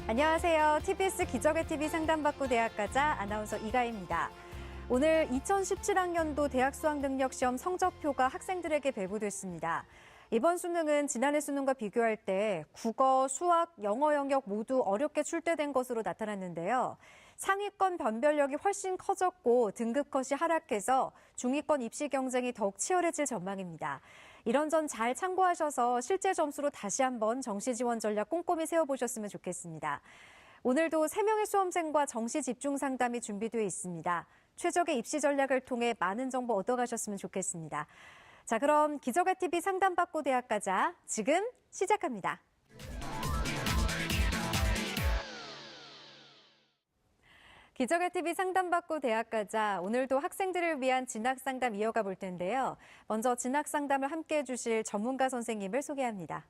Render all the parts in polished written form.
안녕하세요. TBS 기적의 TV 상담받고 대학 가자 아나운서 이가희입니다. 오늘 2017학년도 대학 수학능력시험 성적표가 학생들에게 배부됐습니다. 이번 수능은 지난해 수능과 비교할 때 국어, 수학, 영어 영역 모두 어렵게 출제된 것으로 나타났는데요. 상위권 변별력이 훨씬 커졌고 등급 컷이 하락해서 중위권 입시 경쟁이 더욱 치열해질 전망입니다. 이런 점 잘 참고하셔서 실제 점수로 다시 한번 정시 지원 전략 꼼꼼히 세워보셨으면 좋겠습니다. 오늘도 3명의 수험생과 정시 집중 상담이 준비되어 있습니다. 최적의 입시 전략을 통해 많은 정보 얻어가셨으면 좋겠습니다. 자, 그럼 기적의 TV 상담받고 대학 가자 지금 시작합니다. 기적의 TV 상담받고 대학 가자 오늘도 학생들을 위한 진학 상담 이어가 볼 텐데요. 먼저 진학 상담을 함께 해주실 전문가 선생님을 소개합니다.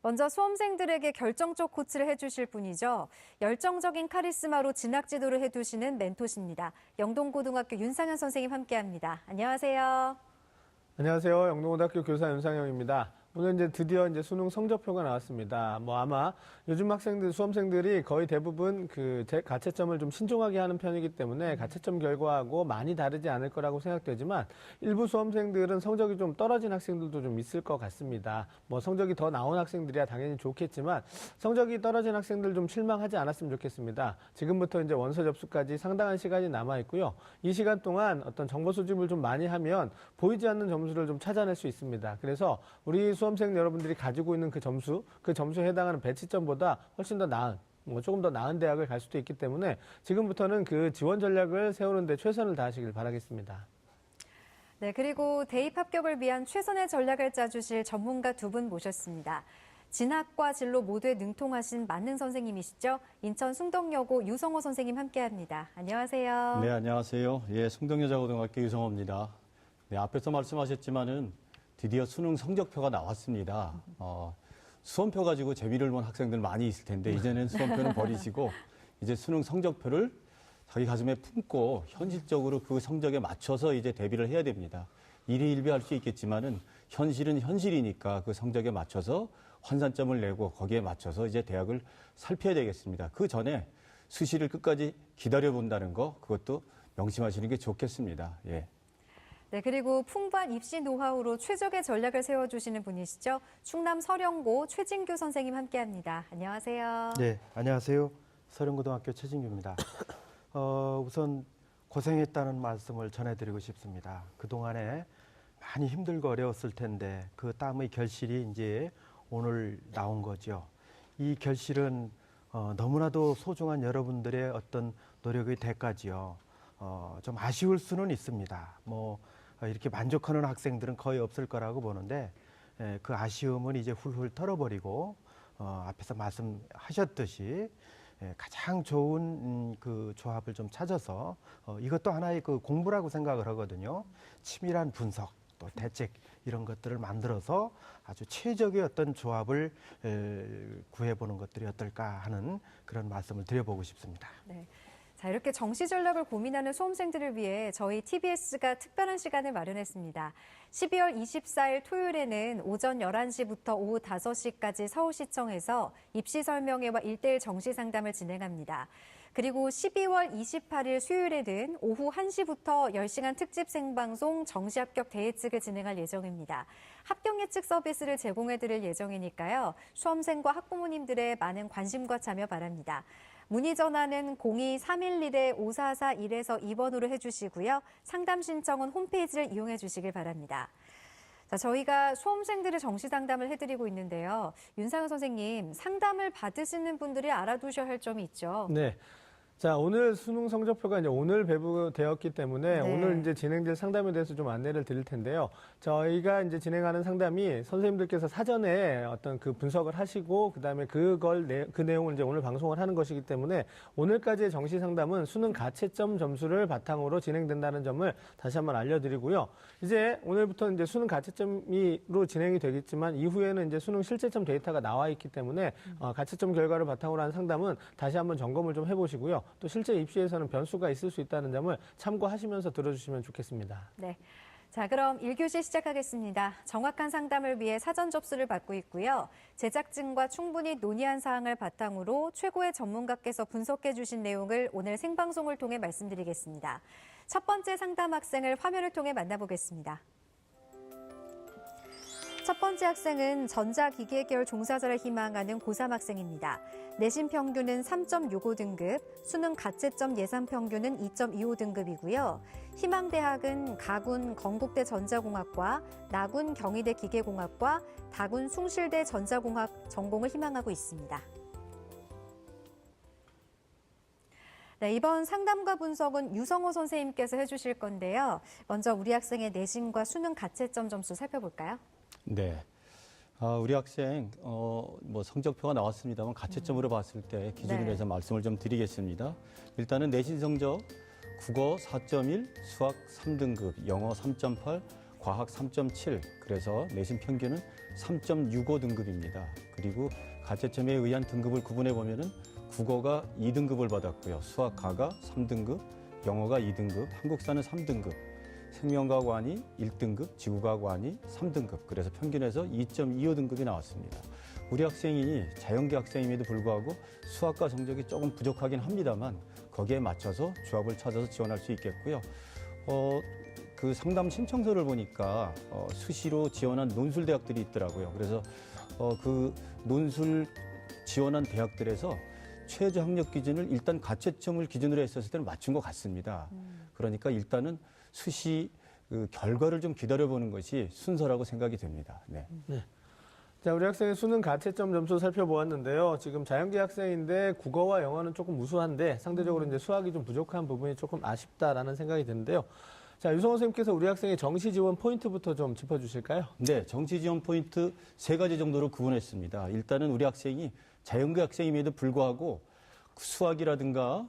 먼저 수험생들에게 결정적 코치를 해주실 분이죠. 열정적인 카리스마로 진학 지도를 해두시는 멘토십니다. 영동고등학교 윤상현 선생님 함께합니다. 안녕하세요. 안녕하세요. 영동고등학교 교사 윤상현입니다. 오늘 드디어 수능 성적표가 나왔습니다. 아마 요즘 수험생들이 거의 대부분 가채점을 좀 신중하게 하는 편이기 때문에 가채점 결과하고 많이 다르지 않을 거라고 생각되지만 일부 수험생들은 성적이 좀 떨어진 학생들도 좀 있을 것 같습니다. 성적이 더 나온 학생들이야 당연히 좋겠지만 성적이 떨어진 학생들 좀 실망하지 않았으면 좋겠습니다. 지금부터 원서 접수까지 상당한 시간이 남아 있고요. 이 시간 동안 어떤 정보 수집을 좀 많이 하면 보이지 않는 점수를 좀 찾아낼 수 있습니다. 그래서 우리 수험생 여러분들이 가지고 있는 그 점수에 해당하는 배치점보다 훨씬 더 나은, 조금 더 나은 대학을 갈 수도 있기 때문에 지금부터는 그 지원 전략을 세우는 데 최선을 다하시길 바라겠습니다. 네, 그리고 대입 합격을 위한 최선의 전략을 짜주실 전문가 두 분 모셨습니다. 진학과 진로 모두에 능통하신 만능 선생님이시죠. 인천 숭덕여고 유성호 선생님 함께합니다. 안녕하세요. 네, 안녕하세요. 숭덕여자고등학교 유성호입니다. 네, 앞에서 말씀하셨지만은 드디어 수능 성적표가 나왔습니다. 수험표 가지고 재미를 본 학생들 많이 있을 텐데 이제는 수험표는 버리시고 이제 수능 성적표를 자기 가슴에 품고 현실적으로 그 성적에 맞춰서 이제 대비를 해야 됩니다. 일희일비할 수 있겠지만은 현실은 현실이니까 그 성적에 맞춰서 환산점을 내고 거기에 맞춰서 이제 대학을 살펴야 되겠습니다. 그 전에 수시를 끝까지 기다려 본다는 거 그것도 명심하시는 게 좋겠습니다. 예. 네, 그리고 풍부한 입시 노하우로 최적의 전략을 세워주시는 분이시죠. 충남 서령고 최진규 선생님 함께합니다. 안녕하세요. 네, 안녕하세요. 서령고등학교 최진규입니다. 우선 고생했다는 말씀을 전해드리고 싶습니다. 그동안에 많이 힘들고 어려웠을 텐데 그 땀의 결실이 이제 오늘 나온 거죠. 이 결실은 너무나도 소중한 여러분들의 어떤 노력의 대가지요. 좀 아쉬울 수는 있습니다. 이렇게 만족하는 학생들은 거의 없을 거라고 보는데 그 아쉬움은 이제 훌훌 털어버리고 앞에서 말씀하셨듯이 가장 좋은 그 조합을 좀 찾아서 이것도 하나의 그 공부라고 생각을 하거든요. 치밀한 분석 또 대책 이런 것들을 만들어서 아주 최적의 어떤 조합을 구해보는 것들이 어떨까 하는 그런 말씀을 드려보고 싶습니다. 네. 자, 이렇게 정시 전략을 고민하는 수험생들을 위해 저희 TBS가 특별한 시간을 마련했습니다. 12월 24일 토요일에는 오전 11시부터 오후 5시까지 서울시청에서 입시 설명회와 1:1 정시 상담을 진행합니다. 그리고 12월 28일 수요일에는 오후 1시부터 10시간 특집 생방송 정시 합격 대예측을 진행할 예정입니다. 합격 예측 서비스를 제공해드릴 예정이니까요. 수험생과 학부모님들의 많은 관심과 참여 바랍니다. 문의 전화는 02-311-5441에서 2번으로 해주시고요. 상담 신청은 홈페이지를 이용해 주시길 바랍니다. 자, 저희가 수험생들의 정시 상담을 해드리고 있는데요. 윤상현 선생님, 상담을 받으시는 분들이 알아두셔야 할 점이 있죠. 네. 자, 오늘 수능 성적표가 이제 오늘 배부되었기 때문에 네. 오늘 이제 진행될 상담에 대해서 좀 안내를 드릴 텐데요. 저희가 이제 진행하는 상담이 선생님들께서 사전에 어떤 그 분석을 하시고 그다음에 그 내용을 이제 오늘 방송을 하는 것이기 때문에 오늘까지의 정시 상담은 수능 가채점 점수를 바탕으로 진행된다는 점을 다시 한번 알려드리고요. 이제 오늘부터 이제 수능 가채점으로 진행이 되겠지만 이후에는 이제 수능 실제점 데이터가 나와 있기 때문에 가채점 결과를 바탕으로 한 상담은 다시 한번 점검을 좀 해보시고요. 또 실제 입시에서는 변수가 있을 수 있다는 점을 참고하시면서 들어주시면 좋겠습니다. 네. 자, 그럼 1교시 시작하겠습니다. 정확한 상담을 위해 사전 접수를 받고 있고요. 제작진과 충분히 논의한 사항을 바탕으로 최고의 전문가께서 분석해 주신 내용을 오늘 생방송을 통해 말씀드리겠습니다. 첫 번째 상담 학생을 화면을 통해 만나보겠습니다. 첫 번째 학생은 전자기계 계열 종사자를 희망하는 고3 학생입니다. 내신 평균은 3.65등급, 수능 가채점 예상 평균은 2.25등급이고요. 희망 대학은 가군 건국대 전자공학과, 나군 경희대 기계공학과, 다군 숭실대 전자공학 전공을 희망하고 있습니다. 네, 이번 상담과 분석은 유성호 선생님께서 해주실 건데요. 먼저 우리 학생의 내신과 수능 가채점 점수 살펴볼까요? 네. 우리 학생 뭐 성적표가 나왔습니다만 가채점으로 봤을 때 기준으로 네. 해서 말씀을 좀 드리겠습니다. 일단은 내신 성적 국어 4.1, 수학 3등급, 영어 3.8, 과학 3.7. 그래서 내신 평균은 3.65등급입니다. 그리고 가채점에 의한 등급을 구분해 보면은 국어가 2등급을 받았고요. 수학 가가 3등급, 영어가 2등급, 한국사는 3등급. 생명과학원이 1등급, 지구과학원이 3등급, 그래서 평균에서 2.25등급이 나왔습니다. 우리 학생이 자연계 학생임에도 불구하고 수학과 성적이 조금 부족하긴 합니다만 거기에 맞춰서 조합을 찾아서 지원할 수 있겠고요. 그 상담 신청서를 보니까 수시로 지원한 논술 대학들이 있더라고요. 그래서 그 논술 지원한 대학들에서 최저 학력 기준을 일단 가채점을 기준으로 했었을 때는 맞춘 것 같습니다. 그러니까 일단은 수시 그 결과를 좀 기다려보는 것이 순서라고 생각이 됩니다. 네. 자, 우리 학생의 수능 가채점 점수 살펴보았는데요. 지금 자연계 학생인데 국어와 영어는 조금 우수한데 상대적으로 이제 수학이 좀 부족한 부분이 조금 아쉽다라는 생각이 드는데요. 자, 유성호 선생님께서 우리 학생의 정시 지원 포인트부터 좀 짚어주실까요? 네, 정시 지원 포인트 3가지 정도로 구분했습니다. 일단은 우리 학생이 자연계 학생임에도 불구하고 수학이라든가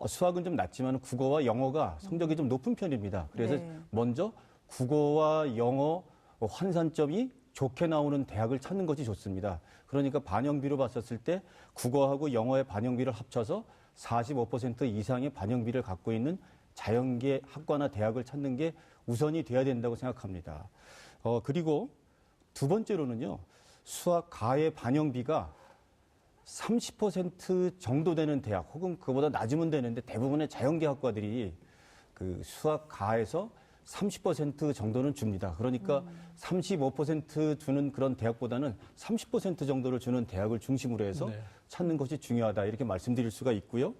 수학은 좀 낮지만 국어와 영어가 성적이 좀 높은 편입니다. 그래서 네. 먼저 국어와 영어 환산점이 좋게 나오는 대학을 찾는 것이 좋습니다. 그러니까 반영비로 봤었을 때 국어하고 영어의 반영비를 합쳐서 45% 이상의 반영비를 갖고 있는 자연계 학과나 대학을 찾는 게 우선이 돼야 된다고 생각합니다. 그리고 두 번째로는요, 수학 가의 반영비가 30% 정도 되는 대학 혹은 그보다 낮으면 되는데 대부분의 자연계 학과들이 그 수학 가에서 30% 정도는 줍니다. 그러니까 35% 주는 그런 대학보다는 30% 정도를 주는 대학을 중심으로 해서 네. 찾는 것이 중요하다 이렇게 말씀드릴 수가 있고요.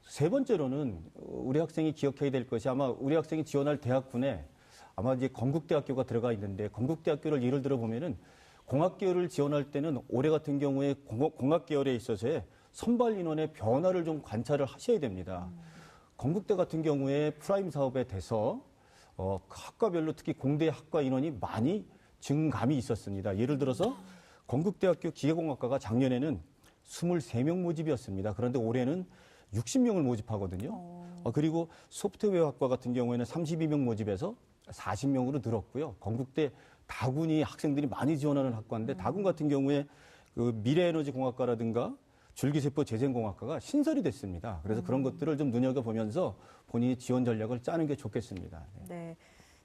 세 번째로는 우리 학생이 기억해야 될 것이 아마 우리 학생이 지원할 대학군에 아마 이제 건국대학교가 들어가 있는데 건국대학교를 예를 들어 보면은 공학계열을 지원할 때는 올해 같은 경우에 공학계열에 있어서의 선발 인원의 변화를 좀 관찰을 하셔야 됩니다. 건국대 같은 경우에 프라임 사업에 대해서 학과별로 특히 공대 학과 인원이 많이 증감이 있었습니다. 예를 들어서 건국대학교 기계공학과가 작년에는 23명 모집이었습니다. 그런데 올해는 60명을 모집하거든요. 그리고 소프트웨어 학과 같은 경우에는 32명 모집해서 40명으로 늘었고요. 건국대 다군이 학생들이 많이 지원하는 학과인데 다군 같은 경우에 그 미래에너지공학과라든가 줄기세포 재생공학과가 신설이 됐습니다. 그래서 그런 것들을 좀 눈여겨보면서 본인이 지원 전략을 짜는 게 좋겠습니다. 네.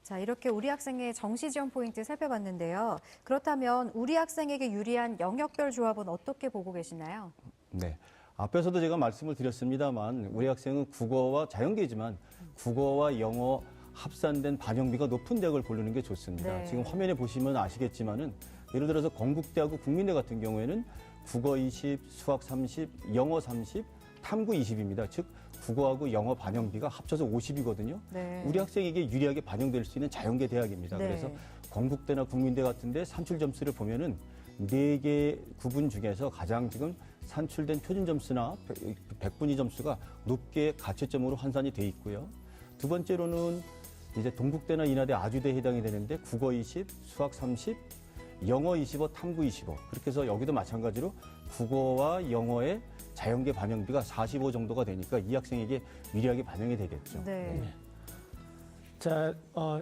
자, 이렇게 우리 학생의 정시 지원 포인트 살펴봤는데요. 그렇다면 우리 학생에게 유리한 영역별 조합은 어떻게 보고 계시나요? 네. 앞에서도 제가 말씀을 드렸습니다만 우리 학생은 국어와 자연계지만 국어와 영어 합산된 반영비가 높은 대학을 고르는 게 좋습니다. 네. 지금 화면에 보시면 아시겠지만은 예를 들어서 건국대하고 국민대 같은 경우에는 국어 20, 수학 30, 영어 30, 탐구 20입니다. 즉 국어하고 영어 반영비가 합쳐서 50이거든요. 네. 우리 학생에게 유리하게 반영될 수 있는 자연계 대학입니다. 네. 그래서 건국대나 국민대 같은데 산출 점수를 보면은 4개 구분 중에서 가장 지금 산출된 표준 점수나 백분위 점수가 높게 가채점으로 환산이 돼 있고요. 두 번째로는 이제 동국대나 인하대 아주대에 해당이 되는데 국어 20, 수학 30, 영어 25, 탐구 25. 그렇게 해서 여기도 마찬가지로 국어와 영어의 자연계 반영비가 45 정도가 되니까 이 학생에게 유리하게 반영이 되겠죠. 네. 자,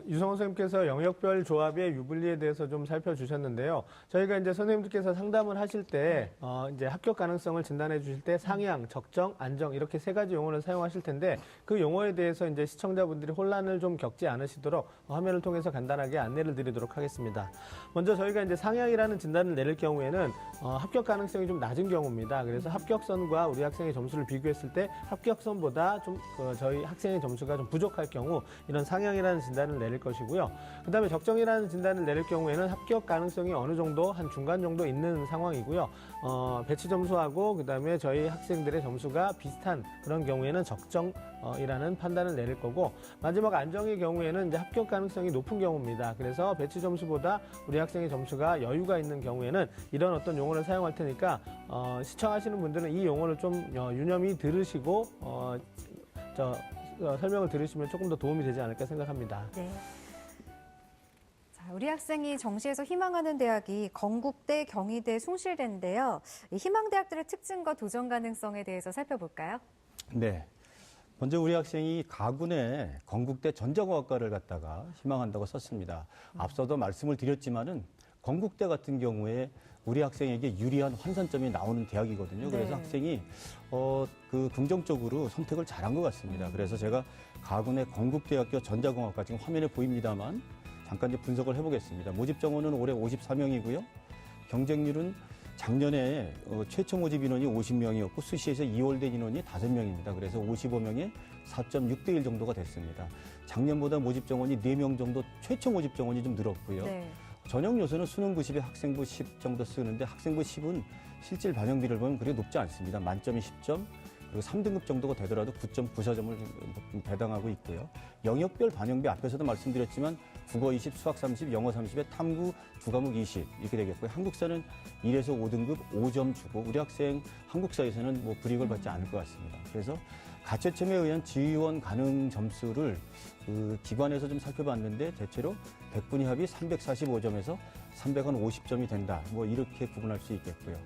유성원 선생님께서 영역별 조합의 유불리에 대해서 좀 살펴주셨는데요. 저희가 이제 선생님들께서 상담을 하실 때, 이제 합격 가능성을 진단해 주실 때 상향, 적정, 안정 이렇게 세 가지 용어를 사용하실 텐데 그 용어에 대해서 이제 시청자분들이 혼란을 좀 겪지 않으시도록 화면을 통해서 간단하게 안내를 드리도록 하겠습니다. 먼저 저희가 이제 상향이라는 진단을 내릴 경우에는 합격 가능성이 좀 낮은 경우입니다. 그래서 합격선과 우리 학생의 점수를 비교했을 때 합격선보다 좀 저희 학생의 점수가 좀 부족할 경우 이런 상향이라는 진단을 내릴 것이고요. 그다음에 적정이라는 진단을 내릴 경우에는 합격 가능성이 어느 정도 한 중간 정도 있는 상황이고요. 배치 점수하고 그다음에 저희 학생들의 점수가 비슷한 그런 경우에는 적정이라는 판단을 내릴 거고 마지막 안정의 경우에는 이제 합격 가능성이 높은 경우입니다. 그래서 배치 점수보다 우리 학생의 점수가 여유가 있는 경우에는 이런 어떤 용어를 사용할 테니까 시청하시는 분들은 이 용어를 좀 유념히 들으시고 설명을 들으시면 조금 더 도움이 되지 않을까 생각합니다. 네. 자, 우리 학생이 정시에서 희망하는 대학이 건국대, 경희대, 숭실대인데요. 이 희망대학들의 특징과 도전 가능성에 대해서 살펴볼까요? 네. 먼저 우리 학생이 가군의 건국대 전자공학과를 갖다가 희망한다고 썼습니다. 앞서도 말씀을 드렸지만은 건국대 같은 경우에 우리 학생에게 유리한 환산점이 나오는 대학이거든요. 그래서 네. 학생이 긍정적으로 선택을 잘한 것 같습니다. 그래서 제가 가군의 건국대학교 전자공학과 지금 화면에 보입니다만 잠깐 이제 분석을 해보겠습니다. 모집 정원은 올해 54명이고요. 경쟁률은 작년에 최초 모집 인원이 50명이었고 수시에서 2월된 인원이 5명입니다. 그래서 55명에 4.6대 1 정도가 됐습니다. 작년보다 모집 정원이 4명 정도 최초 모집 정원이 좀 늘었고요. 네. 전형 요소는 수능 90에 학생부 10 정도 쓰는데 학생부 10은 실질 반영비를 보면 그렇게 높지 않습니다. 만점이 10점, 그리고 3등급 정도가 되더라도 9.94점을 배당하고 있고요. 영역별 반영비 앞에서도 말씀드렸지만 국어 20, 수학 30, 영어 30에 탐구 두 과목 20 이렇게 되겠고요. 한국사는 1에서 5등급 5점 주고 우리 학생 한국사에서는 뭐 불이익을 받지 않을 것 같습니다. 그래서 가채점에 의한 지원 가능 점수를 그 기관에서 좀 살펴봤는데 대체로 백분위 합이 345점에서 350점이 된다. 뭐 이렇게 구분할 수 있겠고요.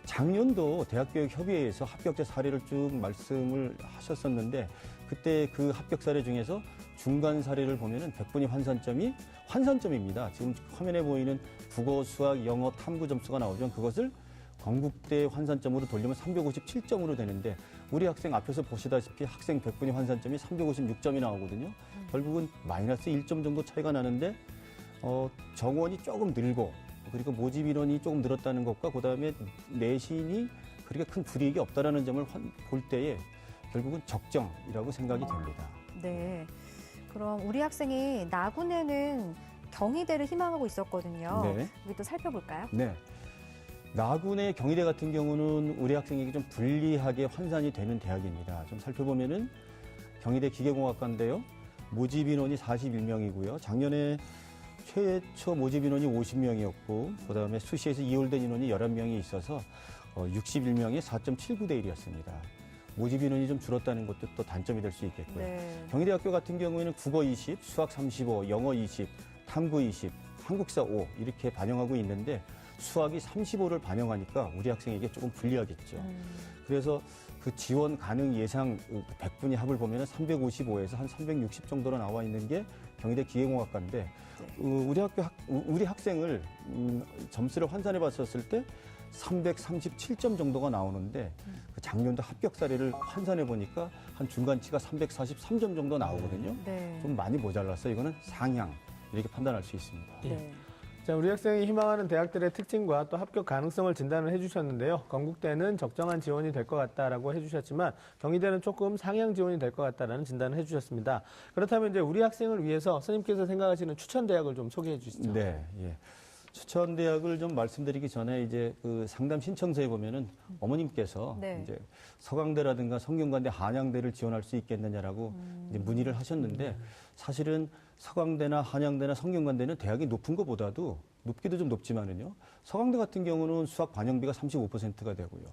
작년도 대학교육협의회에서 합격자 사례를 쭉 말씀을 하셨었는데 그때 그 합격 사례 중에서 중간 사례를 보면은 백분위 환산점입니다. 지금 화면에 보이는 국어, 수학, 영어, 탐구 점수가 나오죠. 그것을 건국대 환산점으로 돌리면 357점으로 되는데 우리 학생 앞에서 보시다시피 학생 백분위 환산점이 356점이 나오거든요. 결국은 마이너스 1점 정도 차이가 나는데 정원이 조금 늘고 그리고 모집 인원이 조금 늘었다는 것과 그다음에 내신이 그렇게 큰 불이익이 없다라는 점을 볼 때에 결국은 적정이라고 생각이 됩니다. 네. 그럼 우리 학생이 나군에는 경희대를 희망하고 있었거든요. 네. 여기 또 살펴볼까요? 네. 나군의 경희대 같은 경우는 우리 학생에게 좀 불리하게 환산이 되는 대학입니다. 좀 살펴보면은 경희대 기계공학과인데요. 모집 인원이 41명이고요. 작년에 최초 모집 인원이 50명이었고 그다음에 수시에서 2월된 인원이 11명이 있어서 61명이 4.79대 1이었습니다. 모집 인원이 좀 줄었다는 것도 또 단점이 될 수 있겠고요. 네. 경희대학교 같은 경우에는 국어 20, 수학 35, 영어 20, 탐구 20, 한국사 5 이렇게 반영하고 있는데 수학이 35를 반영하니까 우리 학생에게 조금 불리하겠죠. 그래서 그 지원 가능 예상 100분위 합을 보면 355에서 한 360 정도로 나와 있는 게 경희대 기계공학과인데 우리 학생을 점수를 환산해 봤었을 때 337점 정도가 나오는데 그 작년도 합격 사례를 환산해 보니까 한 중간치가 343점 정도 나오거든요. 네. 좀 많이 모자라서 이거는 상향 이렇게 판단할 수 있습니다. 네. 자, 우리 학생이 희망하는 대학들의 특징과 또 합격 가능성을 진단을 해주셨는데요. 건국대는 적정한 지원이 될 것 같다라고 해주셨지만 경희대는 조금 상향 지원이 될 것 같다라는 진단을 해주셨습니다. 그렇다면 이제 우리 학생을 위해서 선생님께서 생각하시는 추천 대학을 좀 소개해 주시죠. 네, 예. 추천 대학을 좀 말씀드리기 전에 이제 그 상담 신청서에 보면은 어머님께서 네. 이제 서강대라든가 성균관대, 한양대를 지원할 수 있겠느냐라고 이제 문의를 하셨는데 사실은 서강대나 한양대나 성균관대는 대학이 높은 것보다도 높기도 좀 높지만은요. 서강대 같은 경우는 수학 반영비가 35%가 되고요.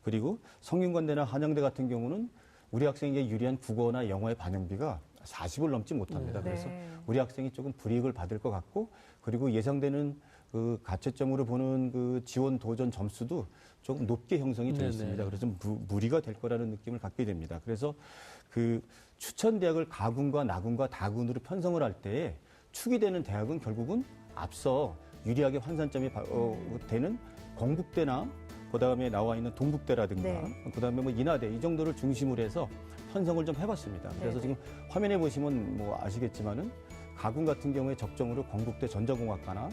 그리고 성균관대나 한양대 같은 경우는 우리 학생에게 유리한 국어나 영어의 반영비가 40을 넘지 못합니다. 그래서 네. 우리 학생이 조금 불이익을 받을 것 같고, 그리고 예상되는 그 가채점으로 보는 그 지원 도전 점수도 조금 높게 형성이 되어 네네. 있습니다. 그래서 좀 무리가 될 거라는 느낌을 갖게 됩니다. 그래서 그 추천 대학을 가군과 나군과 다군으로 편성을 할 때에 축이 되는 대학은 결국은 앞서 유리하게 환산점이 되는 건국대나 그다음에 나와 있는 동국대라든가 네. 그다음에 뭐 인하대 이 정도를 중심으로 해서 편성을 좀 해봤습니다. 그래서 네네. 지금 화면에 보시면 뭐 아시겠지만은 가군 같은 경우에 적정으로 건국대 전자공학과나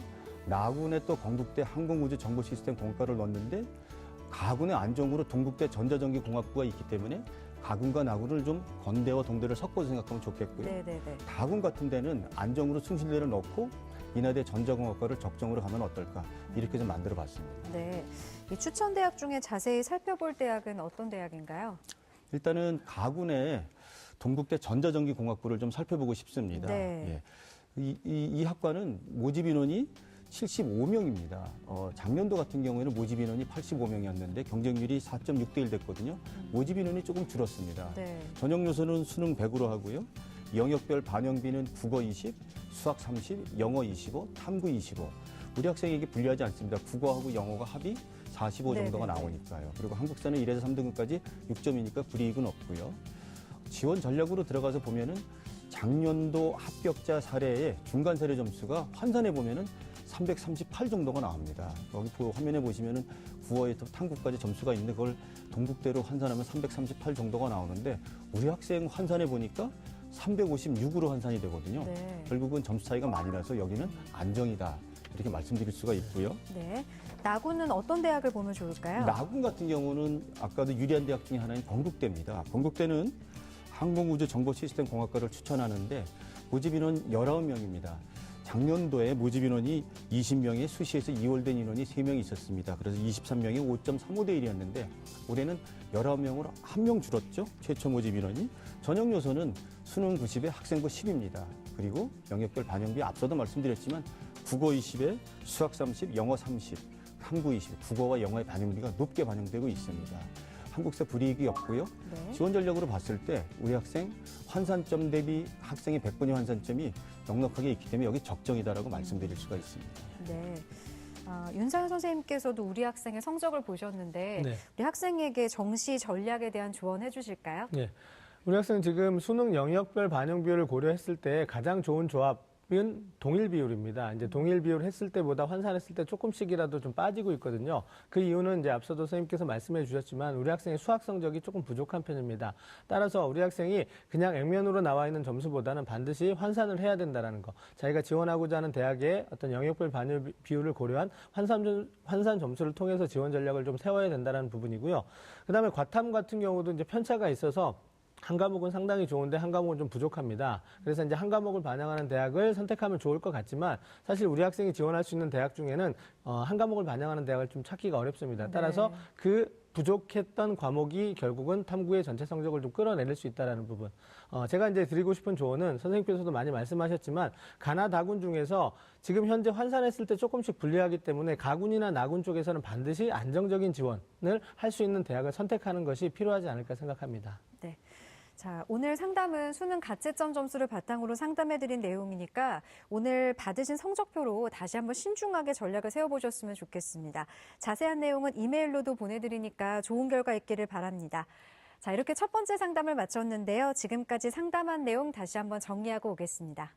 나군에 또 건국대 항공우주정보시스템공학과를 넣었는데 가군의 안정으로 동국대 전자전기공학부가 있기 때문에 가군과 나군을 좀 건대와 동대를 섞어서 생각하면 좋겠고요. 네네네. 다군 같은 데는 안정으로 숭실대를 넣고 인하대 전자공학과를 적정으로 가면 어떨까 이렇게 좀 만들어 봤습니다. 네. 이 추천 대학 중에 자세히 살펴볼 대학은 어떤 대학인가요? 일단은 가군의 동국대 전자전기공학부를 좀 살펴보고 싶습니다. 네. 예. 이 학과는 모집 인원이 75명입니다. 작년도 같은 경우에는 모집 인원이 85명이었는데 경쟁률이 4.6대 1 됐거든요. 모집 인원이 조금 줄었습니다. 네. 전형 요소는 수능 100으로 하고요. 영역별 반영비는 국어 20, 수학 30, 영어 25, 탐구 25. 우리 학생에게 불리하지 않습니다. 국어하고 영어가 합이 45 정도가 네네네. 나오니까요. 그리고 한국사는 1에서 3등급까지 6점이니까 불이익은 없고요. 지원 전략으로 들어가서 보면은 작년도 합격자 사례의 중간 사례 점수가 환산해 보면은 338 정도가 나옵니다. 여기 화면에 보시면은 국어에서 탐구까지 점수가 있는데 그걸 동국대로 환산하면 338 정도가 나오는데 우리 학생 환산해 보니까 356으로 환산이 되거든요. 네. 결국은 점수 차이가 많이 나서 여기는 안정이다. 이렇게 말씀드릴 수가 있고요. 네. 나군은 어떤 대학을 보면 좋을까요? 나군 같은 경우는 아까도 유리한 대학 중에 하나인 건국대입니다. 건국대는 항공우주정보시스템공학과를 추천하는데 모집 인원 19명입니다. 작년도에 모집 인원이 20명에 수시에서 2월된 인원이 3명 있었습니다. 그래서 23명이 5.35대 1이었는데 올해는 19명으로 1명 줄었죠. 최초 모집 인원이. 전형 요소는 수능 90에 학생부 10입니다. 그리고 영역별 반영비 앞서도 말씀드렸지만 국어 20에 수학 30, 영어 30, 탐구 20, 국어와 영어의 반영비가 높게 반영되고 있습니다. 한국사 불이익이 없고요. 네. 지원 전략으로 봤을 때 우리 학생 환산점 대비 학생의 100분위 환산점이 넉넉하게 있기 때문에 여기 적정이다라고 말씀드릴 수가 있습니다. 네. 윤상현 선생님께서도 우리 학생의 성적을 보셨는데 네. 우리 학생에게 정시 전략에 대한 조언해 주실까요? 네. 우리 학생 지금 수능 영역별 반영 비율을 고려했을 때 가장 좋은 조합은 동일 비율입니다. 이제 동일 비율 했을 때보다 환산했을 때 조금씩이라도 좀 빠지고 있거든요. 그 이유는 이제 앞서도 선생님께서 말씀해 주셨지만 우리 학생의 수학 성적이 조금 부족한 편입니다. 따라서 우리 학생이 그냥 액면으로 나와 있는 점수보다는 반드시 환산을 해야 된다는 거. 자기가 지원하고자 하는 대학의 어떤 영역별 반영 비율을 고려한 환산 점수를 통해서 지원 전략을 좀 세워야 된다는 부분이고요. 그다음에 과탐 같은 경우도 이제 편차가 있어서 한 과목은 상당히 좋은데 한 과목은 좀 부족합니다. 그래서 이제 한 과목을 반영하는 대학을 선택하면 좋을 것 같지만 사실 우리 학생이 지원할 수 있는 대학 중에는 한 과목을 반영하는 대학을 좀 찾기가 어렵습니다. 따라서 네. 그 부족했던 과목이 결국은 탐구의 전체 성적을 좀 끌어내릴 수 있다는 부분. 제가 이제 드리고 싶은 조언은 선생님께서도 많이 말씀하셨지만 가나 다군 중에서 지금 현재 환산했을 때 조금씩 불리하기 때문에 가군이나 나군 쪽에서는 반드시 안정적인 지원을 할 수 있는 대학을 선택하는 것이 필요하지 않을까 생각합니다. 네. 자, 오늘 상담은 수능 가채점 점수를 바탕으로 상담해드린 내용이니까 오늘 받으신 성적표로 다시 한번 신중하게 전략을 세워보셨으면 좋겠습니다. 자세한 내용은 이메일로도 보내드리니까 좋은 결과 있기를 바랍니다. 자, 이렇게 첫 번째 상담을 마쳤는데요. 지금까지 상담한 내용 다시 한번 정리하고 오겠습니다.